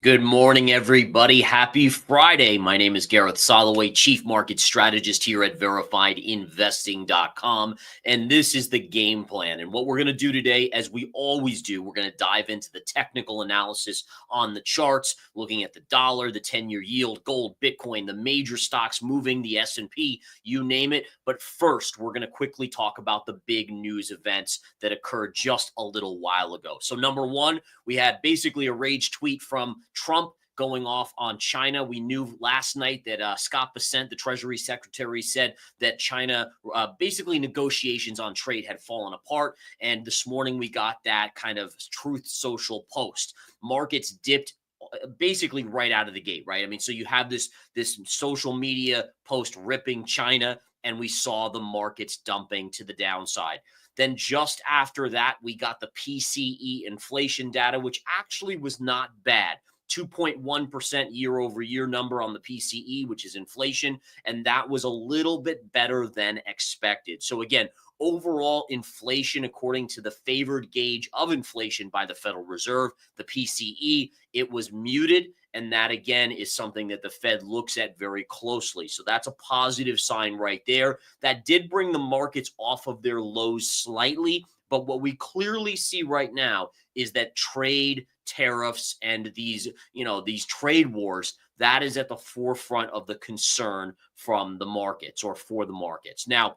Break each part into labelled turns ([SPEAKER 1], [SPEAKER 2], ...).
[SPEAKER 1] Good morning, everybody. Happy Friday. My name is Gareth Soloway, Chief Market Strategist here at VerifiedInvesting.com. And this is the game plan. And what we're going to do today, as we always do, we're going to dive into the technical analysis on the charts, looking at the dollar, the 10-year yield, gold, Bitcoin, the major stocks moving, the S&P, you name it. But first, we're going to quickly talk about the big news events that occurred just a little while ago. So number one, we had basically a rage tweet from Trump going off on China. We knew last night that Scott Bessent, the Treasury Secretary, said that China, basically negotiations on trade had fallen apart. And this morning we got that kind of Truth Social post. Markets dipped basically right out of the gate, right? I mean, so you have this social media post ripping China, and we saw the markets dumping to the downside. Then just after that, we got the PCE inflation data, which actually was not bad. 2.1% year over year number on the PCE, which is inflation. And that was a little bit better than expected. So again, overall inflation, according to the favored gauge of inflation by the Federal Reserve, the PCE, it was muted. And that, again, is something that the Fed looks at very closely. So that's a positive sign right there. That did bring the markets off of their lows slightly. But what we clearly see right now is that trade, tariffs, and these trade wars, that is at the forefront of the concern from the markets or for the markets. Now,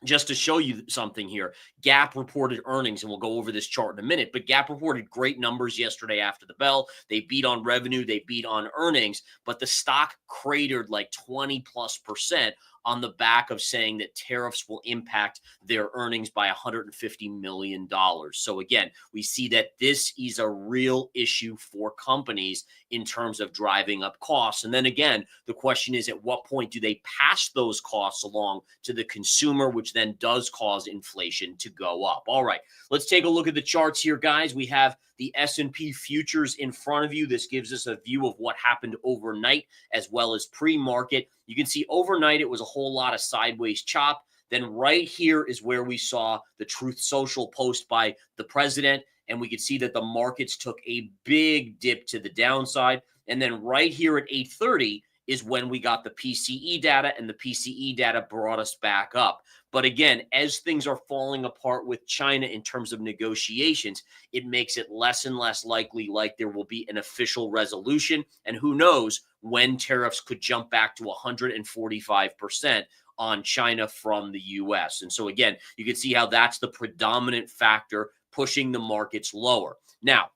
[SPEAKER 1] just to show you something here, Gap reported earnings, and we'll go over this chart in a minute, but Gap reported great numbers yesterday after the bell. They beat on revenue, they beat on earnings, but the stock cratered like 20+% on the back of saying that tariffs will impact their earnings by $150 million. So again, we see that this is a real issue for companies in terms of driving up costs. And then again, the question is, at what point do they pass those costs along to the consumer, which then does cause inflation to go up? All right, let's take a look at the charts here, guys. We have the S&P futures in front of you. This gives us a view of what happened overnight as well as pre-market. You can see overnight it was a whole lot of sideways chop. Then right here is where we saw the Truth Social post by the president, and we could see that the markets took a big dip to the downside. And then right here at 8:30 is when we got the PCE data, and the PCE data brought us back up. But again, as things are falling apart with China in terms of negotiations, it makes it less and less likely like there will be an official resolution. And who knows when tariffs could jump back to 145% on China from the US. And so again, you can see how that's the predominant factor pushing the markets lower. Now,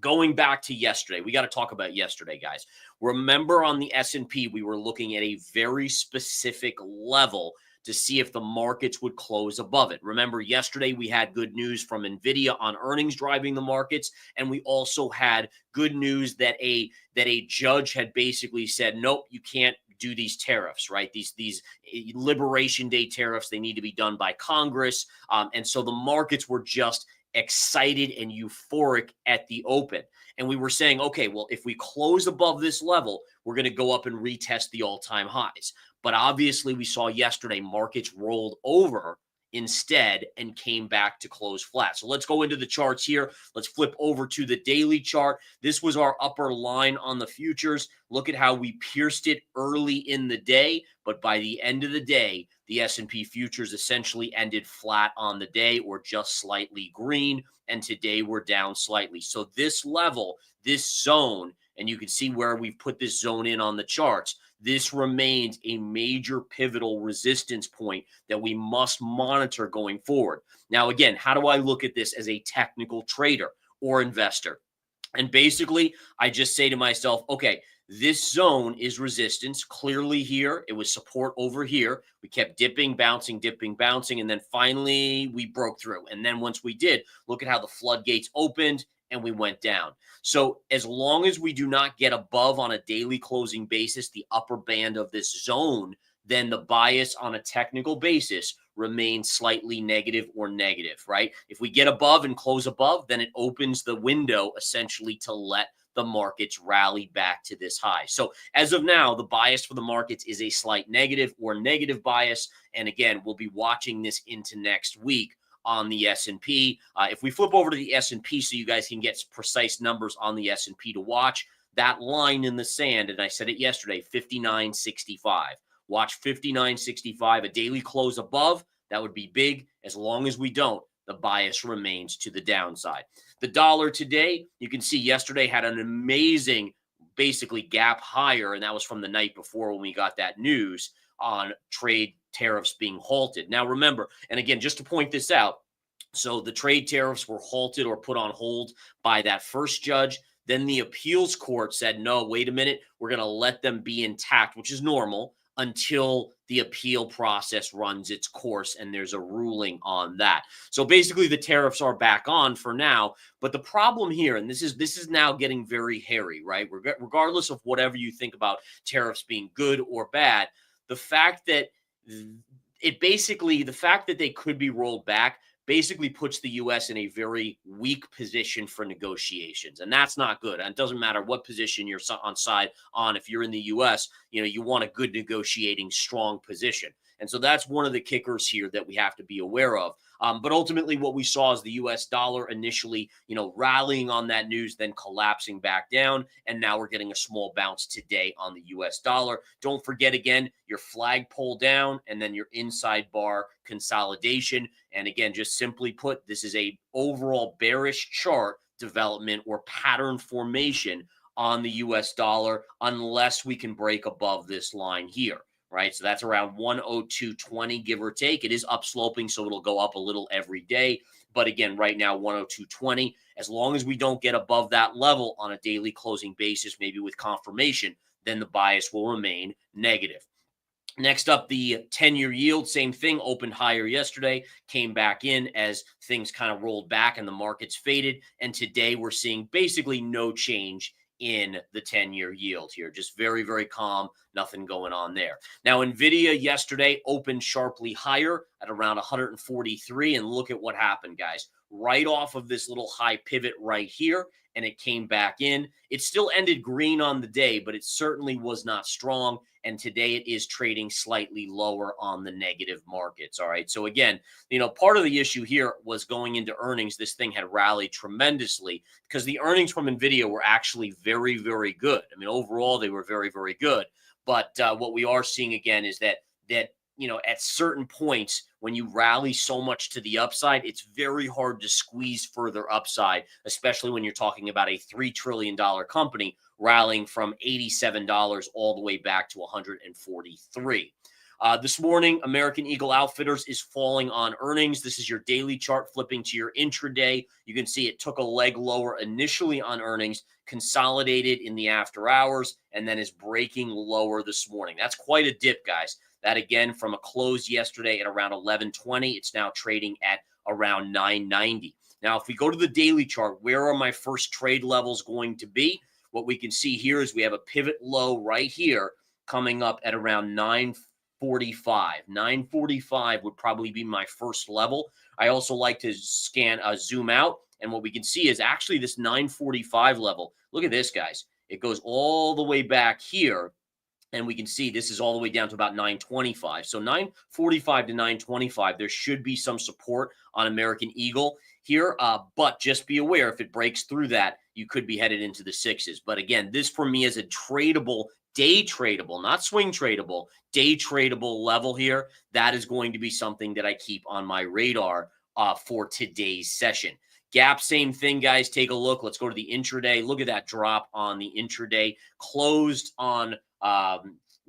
[SPEAKER 1] going back to yesterday, we got to talk about yesterday, guys. Remember, on the S&P, we were looking at a very specific level to see if the markets would close above it. Remember, yesterday we had good news from Nvidia on earnings driving the markets, and we also had good news that a judge had basically said, nope, you can't do these tariffs, right? These Liberation Day tariffs, they need to be done by Congress. And so the markets were just excited and euphoric at the open. And we were saying, okay, well, if we close above this level, we're going to go up and retest the all-time highs. But obviously, we saw yesterday markets rolled over instead and came back to close flat. So let's go into the charts here. Let's flip over to the daily chart. This was our upper line on the futures. Look at how we pierced it early in the day, but by the end of the day, the S&P futures essentially ended flat on the day, or just slightly green, and today we're down slightly. So this level, this zone, and you can see where we've put this zone in on the charts, this remains a major pivotal resistance point that we must monitor going forward. Now, again, how do I look at this as a technical trader or investor? And basically, I just say to myself, okay, this zone is resistance clearly here. It was support over here. We kept dipping, bouncing, and then finally we broke through. And then once we did, look at how the floodgates opened and we went down. So as long as we do not get above on a daily closing basis the upper band of this zone, then the bias on a technical basis remains slightly negative or negative, right? If we get above and close above, then it opens the window essentially to let the markets rally back to this high. So as of now, the bias for the markets is a slight negative or negative bias. And again, we'll be watching this into next week on the S&P. If we flip over to the S&P so you guys can get precise numbers on the S&P to watch, that line in the sand, and I said it yesterday, 59.65. Watch 59.65, a daily close above. That would be big. As long as we don't, the bias remains to the downside. The dollar today, you can see yesterday had an amazing, basically gap higher, and that was from the night before when we got that news on trade tariffs being halted. Now, remember, and again, just to point this out, so the trade tariffs were halted or put on hold by that first judge. Then the appeals court said, no, wait a minute, we're going to let them be intact, which is normal, until the appeal process runs its course and there's a ruling on that. So basically the tariffs are back on for now, but the problem here, and this is now getting very hairy, right? Regardless of whatever you think about tariffs being good or bad, the fact that the fact that they could be rolled back basically puts the U.S. in a very weak position for negotiations. And that's not good. And it doesn't matter what position you're on. If you're in the U.S., you want a good negotiating, strong position. And so that's one of the kickers here that we have to be aware of. But ultimately what we saw is the U.S. dollar initially, rallying on that news, then collapsing back down. And now we're getting a small bounce today on the U.S. dollar. Don't forget, again, your flagpole down and then your inside bar consolidation. And again, just simply put, this is a overall bearish chart development or pattern formation on the U.S. dollar unless we can break above this line here. Right, so that's around 102.20, give or take. It is upsloping, so it'll go up a little every day. But again, right now, 102.20. As long as we don't get above that level on a daily closing basis, maybe with confirmation, then the bias will remain negative. Next up, the 10-year yield, same thing, opened higher yesterday, came back in as things kind of rolled back and the markets faded. And today we're seeing basically no change in the 10-year yield here. Just very, very calm, nothing going on there. Now, Nvidia yesterday opened sharply higher at around 143, and look at what happened, guys. Right off of this little high pivot right here, and it came back in. It still ended green on the day, but it certainly was not strong, and today it is trading slightly lower on the negative markets, all right? So again, part of the issue here was going into earnings. This thing had rallied tremendously because the earnings from Nvidia were actually very, very good. I mean, overall, they were very, very good. But what we are seeing again is that at certain points, when you rally so much to the upside, it's very hard to squeeze further upside, especially when you're talking about a $3 trillion company rallying from $87 all the way back to $143. This morning, American Eagle Outfitters is falling on earnings. This is your daily chart flipping to your intraday. You can see it took a leg lower initially on earnings, consolidated in the after hours, and then is breaking lower this morning. That's quite a dip, guys. That, again, from a close yesterday at around 1120, it's now trading at around 990. Now, if we go to the daily chart, where are my first trade levels going to be? What we can see here is we have a pivot low right here coming up at around 945. 945 would probably be my first level. I also like to zoom out, and what we can see is actually this 945 level. Look at this, guys. It goes all the way back here. And we can see this is all the way down to about 925. So 945 to 925, there should be some support on American Eagle here. But just be aware, if it breaks through that, you could be headed into the sixes. But again, this for me is a tradable, day tradable, not swing tradable, day tradable level here. That is going to be something that I keep on my radar for today's session. Gap, same thing, guys. Take a look. Let's go to the intraday. Look at that drop on the intraday. Closed on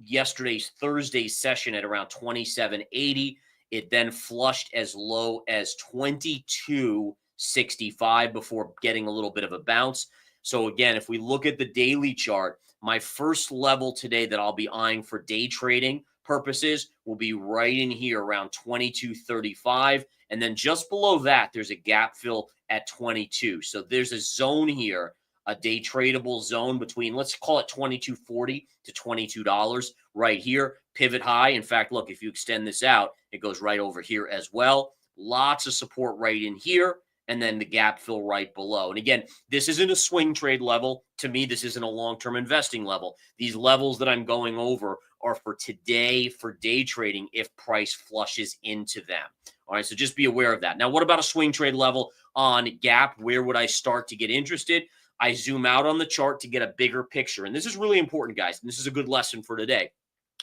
[SPEAKER 1] yesterday's Thursday session at around 27.80. It then flushed as low as 22.65 before getting a little bit of a bounce. So again, if we look at the daily chart, my first level today that I'll be eyeing for day trading purposes will be right in here around 22.35. And then just below that, there's a gap fill at 22. So there's a zone here, a day tradable zone between, let's call it $22.40 to $22 right here, pivot high. In fact, look, if you extend this out, it goes right over here as well. Lots of support right in here, and then the gap fill right below. And again, this isn't a swing trade level. To me, this isn't a long-term investing level. These levels that I'm going over are for today, for day trading, if price flushes into them. All right, so just be aware of that. Now, what about a swing trade level on gap? Where would I start to get interested? I zoom out on the chart to get a bigger picture. And this is really important, guys. And this is a good lesson for today.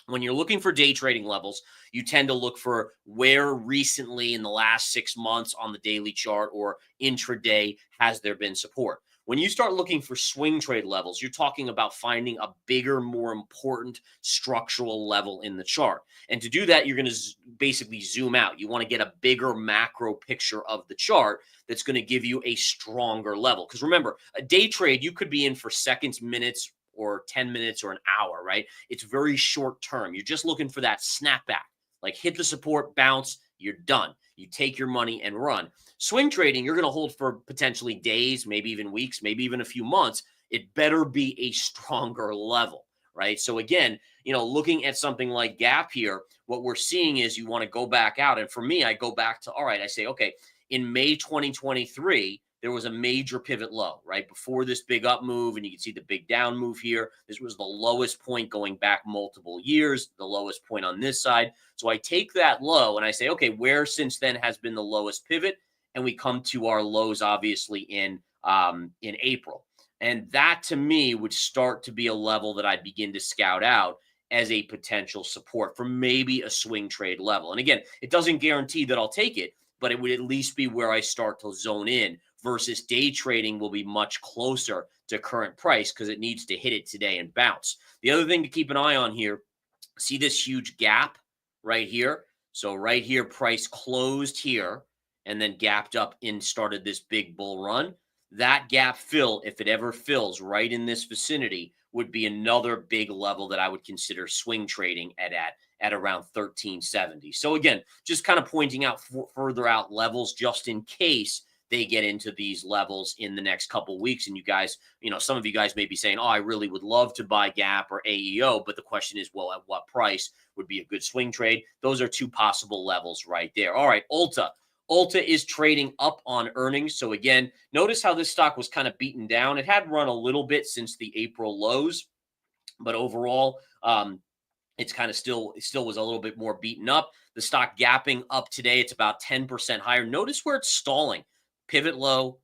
[SPEAKER 1] When you're looking for day trading levels, you tend to look for where recently in the last 6 months on the daily chart or intraday has there been support. When you start looking for swing trade levels, you're talking about finding a bigger, more important structural level in the chart. And to do that, you're going to basically zoom out. You want to get a bigger macro picture of the chart that's going to give you a stronger level. Because remember, a day trade, you could be in for seconds, minutes, or 10 minutes or an hour, right? It's very short term. You're just looking for that snapback, like hit the support, bounce, you're done. You take your money and run. Swing trading, you're going to hold for potentially days, maybe even weeks, maybe even a few months. It better be a stronger level, right? So again, looking at something like gap here, what we're seeing is you want to go back out. And for me, I go back to, all right, I say, okay, in May 2023, there was a major pivot low, right? Before this big up move, and you can see the big down move here. This was the lowest point going back multiple years, the lowest point on this side. So I take that low and I say, okay, where since then has been the lowest pivot? And we come to our lows, obviously, in April. And that, to me, would start to be a level that I'd begin to scout out as a potential support for maybe a swing trade level. And again, it doesn't guarantee that I'll take it, but it would at least be where I start to zone in, versus day trading will be much closer to current price because it needs to hit it today and bounce. The other thing to keep an eye on here, see this huge gap right here? So right here, price closed here and then gapped up and started this big bull run. That gap fill, if it ever fills right in this vicinity, would be another big level that I would consider swing trading at around 1370. So again, just kind of pointing out further out levels just in case they get into these levels in the next couple of weeks. And you guys, some of you guys may be saying, oh, I really would love to buy Gap or AEO. But the question is, well, at what price would be a good swing trade? Those are two possible levels right there. All right, Ulta. Ulta is trading up on earnings. So again, notice how this stock was kind of beaten down. It had run a little bit since the April lows, but overall, it's kind of still was a little bit more beaten up. The stock gapping up today. It's about 10% higher. Notice where it's stalling. Pivot low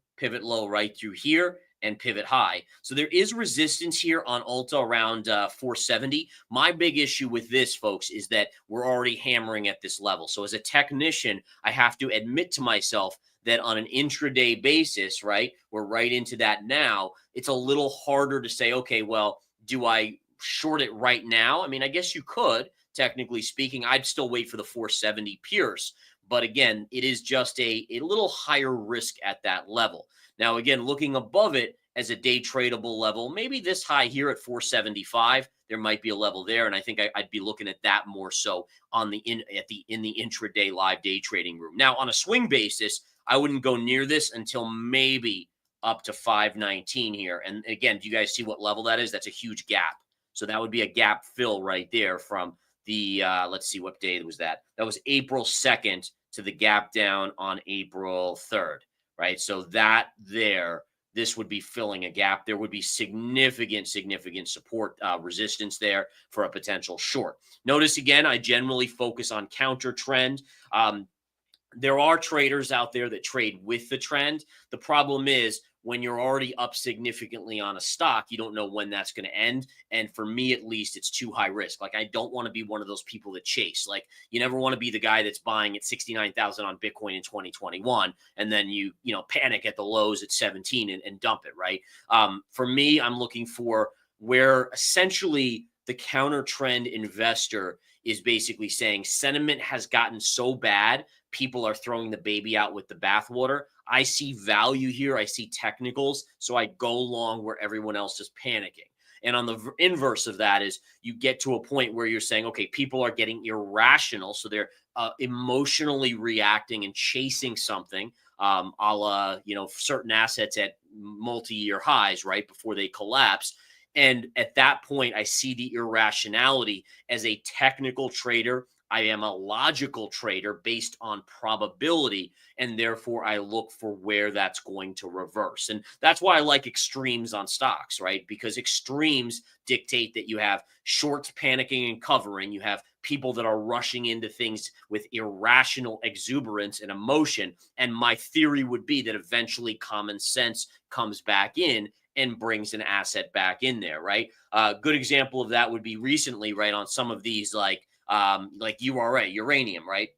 [SPEAKER 1] right through here, and pivot high. So there is resistance here on Ulta around 470. My big issue with this, folks, is that we're already hammering at this level. So as a technician, I have to admit to myself that on an intraday basis, right, we're right into that now. It's a little harder to say, okay, well, do I short it right now? I mean, I guess you could, technically speaking. I'd still wait for the 470 pierce. But again, it is just a little higher risk at that level. Now, again, looking above it as a day tradable level, maybe this high here at 475, there might be a level there. And I think I'd be looking at that more so on in the intraday live day trading room. Now, on a swing basis, I wouldn't go near this until maybe up to 519 here. And again, do you guys see what level that is? That's a huge gap. So that would be a gap fill right there from the, let's see, what day was that? That was April 2nd to the gap down on April 3rd, right? So that there, this would be filling a gap. There would be significant support resistance there for a potential short. Notice again, I generally focus on counter trend. There are traders out there that trade with the trend. The problem is when you're already up significantly on a stock, you don't know when that's going to end. And for me, at least, it's too high risk. Like, I don't want to be one of those people that chase. Like, you never want to be the guy that's buying at 69,000 on Bitcoin in 2021. And then you panic at the lows at 17 and dump it, right? For me, I'm looking for where essentially the counter trend investor is basically saying sentiment has gotten so bad, people are throwing the baby out with the bathwater. I see value here. I see technicals. So I go long where everyone else is panicking. And on the inverse of that is you get to a point where you're saying, okay, people are getting irrational. So they're emotionally reacting and chasing something, a la, certain assets at multi-year highs, right, before they collapse. And at that point, I see the irrationality. As a technical trader, I am a logical trader based on probability, and therefore I look for where that's going to reverse. And that's why I like extremes on stocks, right? Because extremes dictate that you have shorts panicking and covering. You have people that are rushing into things with irrational exuberance and emotion. And my theory would be that eventually common sense comes back in and brings an asset back in there, right? Good example of that would be recently, right, on some of these like URA, uranium, right?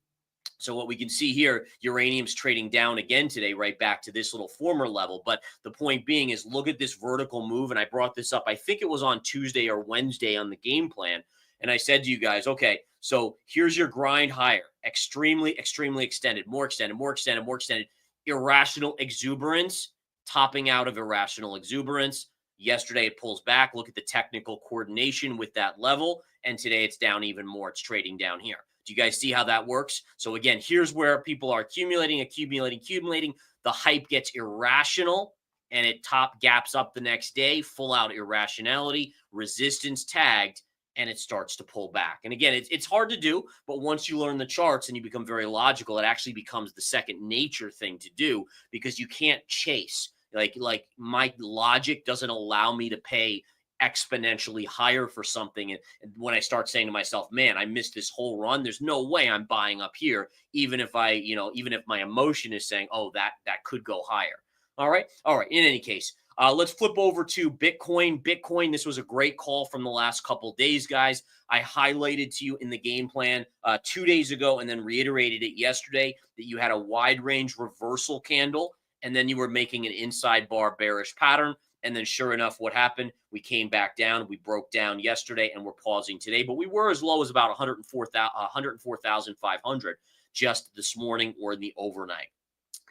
[SPEAKER 1] So what we can see here, uranium's trading down again today, right back to this little former level. But the point being is look at this vertical move. And I brought this up, I think it was on Tuesday or Wednesday on the game plan. And I said to you guys, okay, so here's your grind higher, extremely, extremely extended, more extended, more extended, more extended, irrational exuberance, topping out of irrational exuberance. Yesterday it pulls back. Look at the technical coordination with that level. And today it's down even more. It's trading down here. Do you guys see how that works? So again, here's where people are accumulating. The hype gets irrational and it top gaps up the next day, full out irrationality, resistance tagged, and it starts to pull back. And again, it's hard to do, but once you learn the charts and you become very logical, it actually becomes the second nature thing to do because you can't chase. Like my logic doesn't allow me to pay exponentially higher for something. And when I start saying to myself, man, I missed this whole run, there's no way I'm buying up here, even if even if my emotion is saying, oh, that could go higher. All right. In any case, let's flip over to Bitcoin. This was a great call from the last couple of days, guys. I highlighted to you in the game plan 2 days ago and then reiterated it yesterday that you had a wide range reversal candle and then you were making an inside bar bearish pattern. And then sure enough, what happened? We came back down. We broke down yesterday and we're pausing today. But we were as low as about 104,500 just this morning or in the overnight.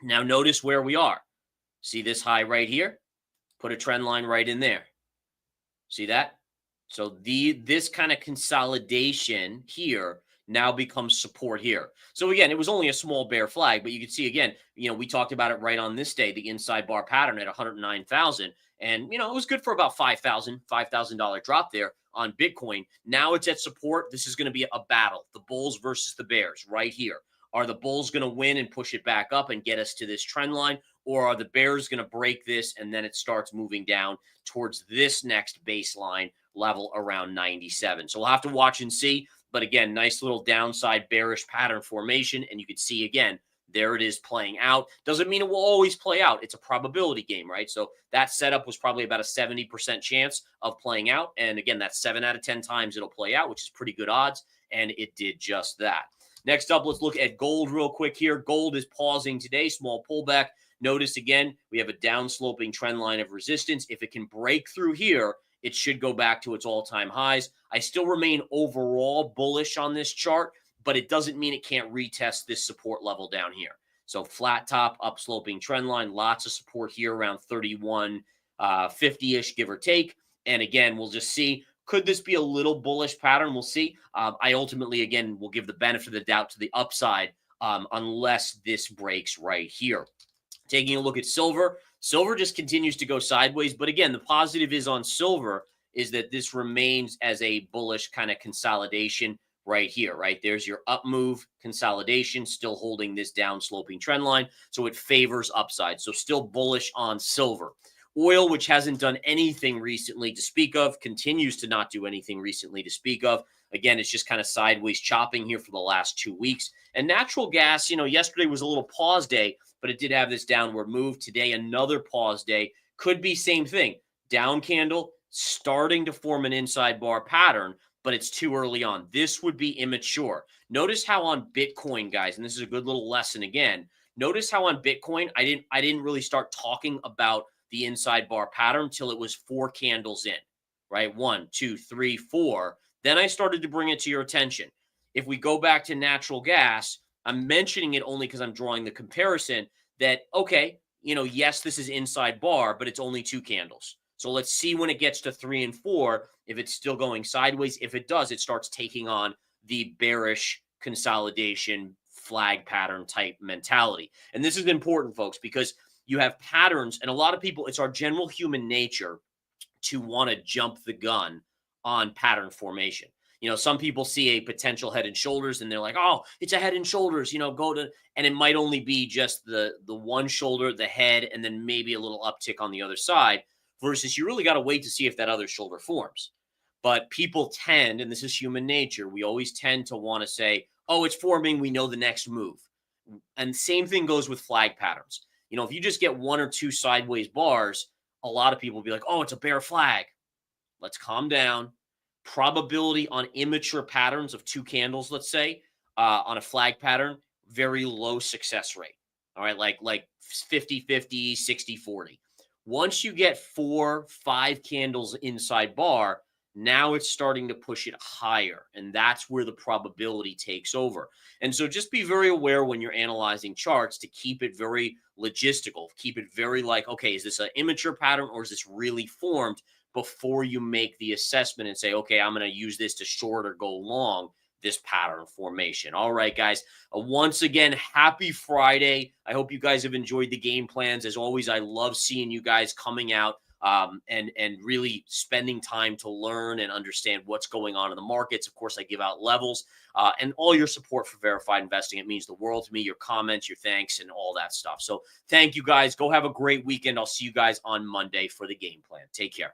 [SPEAKER 1] Now notice where we are. See this high right here? Put a trend line right in there. See that? So this kind of consolidation here now becomes support here. So again, it was only a small bear flag, but you can see again, we talked about it right on this day, the inside bar pattern at 109,000. And, it was good for about $5,000 drop there on Bitcoin. Now it's at support. This is going to be a battle, the bulls versus the bears right here. Are the bulls going to win and push it back up and get us to this trend line? Or are the bears going to break this and then it starts moving down towards this next baseline level around 97? So we'll have to watch and see. But again, nice little downside bearish pattern formation. And you can see again, there it is playing out. Doesn't mean it will always play out. It's a probability game, right? So that setup was probably about a 70% chance of playing out. And again, that's 7 out of 10 times it'll play out, which is pretty good odds. And it did just that. Next up, let's look at gold real quick here. Gold is pausing today, small pullback. Notice again, we have a downsloping trend line of resistance. If it can break through here, it should go back to its all-time highs. I still remain overall bullish on this chart, but it doesn't mean it can't retest this support level down here. So flat top, upsloping trend line, lots of support here around 31.50-ish, give or take. And again, we'll just see. Could this be a little bullish pattern? We'll see. I ultimately, again, will give the benefit of the doubt to the upside unless this breaks right here. Taking a look at silver. Silver just continues to go sideways. But again, the positive is on silver is that this remains as a bullish kind of consolidation right here, right? There's your up move consolidation, still holding this down sloping trend line. So it favors upside. So still bullish on silver. Oil, which hasn't done anything recently to speak of, continues to not do anything recently to speak of. Again, it's just kind of sideways chopping here for the last 2 weeks. And natural gas, yesterday was a little pause day, but it did have this downward move. Today, another pause day. Could be same thing. Down candle, starting to form an inside bar pattern, but it's too early on. This would be immature. Notice how on Bitcoin, guys, and this is a good little lesson again. Notice how on Bitcoin, I didn't really start talking about the inside bar pattern till it was 4 candles in, right? 1, 2, 3, 4. Then I started to bring it to your attention. If we go back to natural gas, I'm mentioning it only because I'm drawing the comparison that, okay, yes, this is inside bar, but it's only 2 candles. So let's see when it gets to 3 and 4, if it's still going sideways. If it does, it starts taking on the bearish consolidation flag pattern type mentality. And this is important, folks, because you have patterns, and a lot of people, it's our general human nature to want to jump the gun on pattern formation. Some people see a potential head and shoulders and they're like, oh, it's a head and shoulders, and it might only be just the one shoulder, the head, and then maybe a little uptick on the other side, versus you really got to wait to see if that other shoulder forms. But people tend, and this is human nature, we always tend to want to say, oh, it's forming, we know the next move. And same thing goes with flag patterns. If you just get 1 or 2 sideways bars, a lot of people will be like, oh, it's a bear flag. Let's calm down. Probability on immature patterns of 2 candles, let's say, on a flag pattern, very low success rate. All right, like 50-50, 60-40. Once you get 4, 5 candles inside bar, now it's starting to push it higher, and that's where the probability takes over. And so just be very aware when you're analyzing charts to keep it very logistical, keep it very like, okay, is this an immature pattern or is this really formed, before you make the assessment and say, okay, I'm going to use this to short or go long this pattern formation. All right, guys. Once again, happy Friday. I hope you guys have enjoyed the game plans. As always, I love seeing you guys coming out and really spending time to learn and understand what's going on in the markets. Of course, I give out levels and all your support for verified investing. It means the world to me, your comments, your thanks, and all that stuff. So thank you guys. Go have a great weekend. I'll see you guys on Monday for the game plan. Take care.